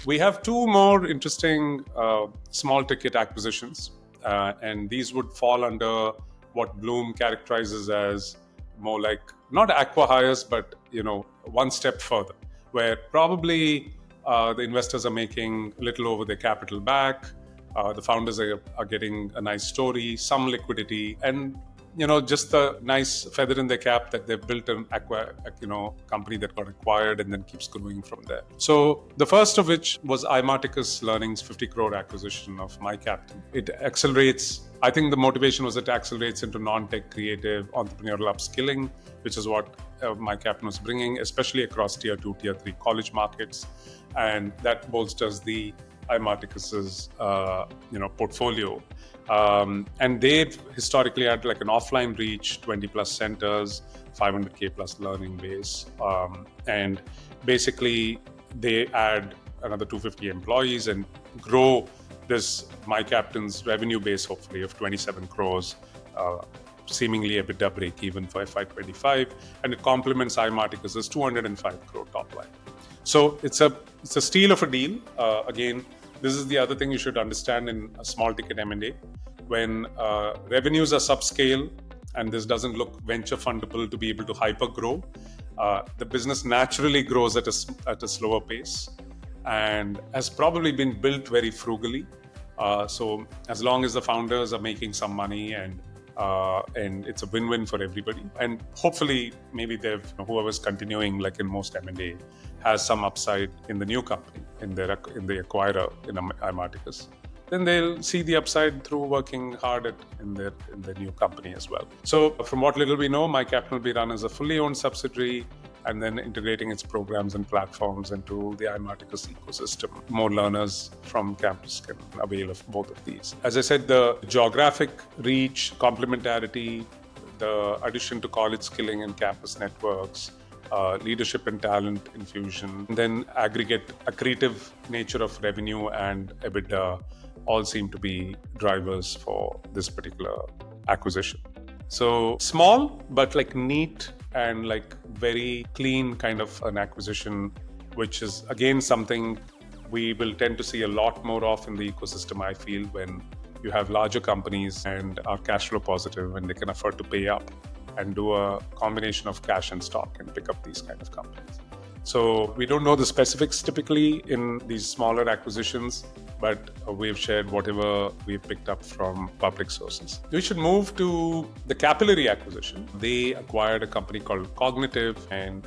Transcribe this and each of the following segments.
We have two more interesting small ticket acquisitions, and these would fall under what Blume characterizes as more like not acqui-hires, but one step further, where probably the investors are making a little over their capital back. The founders are getting a nice story, some liquidity, and just the nice feather in their cap that they've built an company that got acquired and then keeps growing from there. So the first of which was Imarticus Learning's 50 crore acquisition of MyCaptain. It accelerates. I think the motivation was it accelerates into non-tech creative entrepreneurial upskilling, which is what MyCaptain was bringing, especially across tier 2, tier 3 college markets, and that bolsters the Imarticus's portfolio. And they've historically had like an offline reach, 20 plus centers, 500K plus learning base. And basically they add another 250 employees and grow this MyCaptain's revenue base, hopefully, of 27 crores, seemingly EBITDA break even for FY25. And it complements Imarticus's 205 crore top line. So it's a steal of a deal. Again, this is the other thing you should understand in a small ticket M&A. When revenues are subscale and this doesn't look venture fundable to be able to hyper grow, the business naturally grows at a slower pace and has probably been built very frugally. So as long as the founders are making some money and it's a win-win for everybody, and hopefully maybe whoever's continuing, like in most M&A, has some upside in the new company, in the acquirer, in Imarticus, then they'll see the upside through working hard in the new company as well. So from what little we know, MyCaptain will be run as a fully owned subsidiary and then integrating its programs and platforms into the Imarticus ecosystem. More learners from campus can avail of both of these. As I said, the geographic reach, complementarity, the addition to college skilling and campus networks, leadership and talent infusion, and then aggregate accretive nature of revenue and EBITDA all seem to be drivers for this particular acquisition. So small, but like neat and like very clean kind of an acquisition, which is again something we will tend to see a lot more of in the ecosystem, I feel, when you have larger companies and are cash flow positive and they can afford to pay up and do a combination of cash and stock and pick up these kind of companies. So we don't know the specifics typically in these smaller acquisitions, but we've shared whatever we've picked up from public sources. We should move to the Capillary acquisition. They acquired a company called Cognitive, and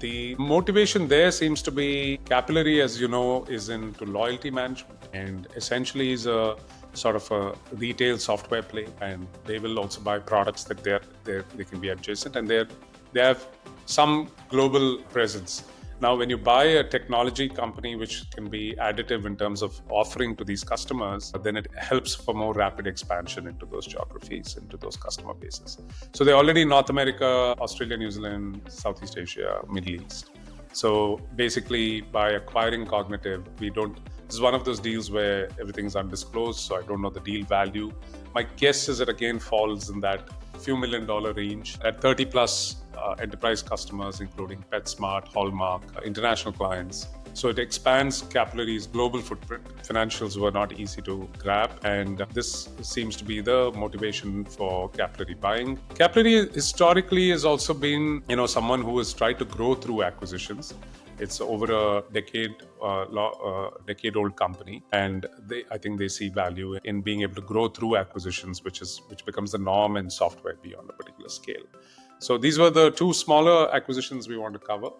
the motivation there seems to be Capillary, as you know, is into loyalty management and essentially is a sort of a retail software play, and they will also buy products that they can be adjacent, and they have some global presence. Now, when you buy a technology company which can be additive in terms of offering to these customers, then it helps for more rapid expansion into those geographies, into those customer bases. So they're already in North America, Australia, New Zealand, Southeast Asia, Middle East. So basically, by acquiring Cognitive, this is one of those deals where everything's undisclosed, so I don't know the deal value. My guess is it again falls in that few $1 million range at 30 plus enterprise customers, including PetSmart, Hallmark, international clients. So it expands Capillary's global footprint. Financials were not easy to grab, and this seems to be the motivation for Capillary buying. Capillary historically has also been, someone who has tried to grow through acquisitions. It's over a decade-old company, and I think they see value in being able to grow through acquisitions, which becomes the norm in software beyond a particular scale. So these were the two smaller acquisitions we want to cover.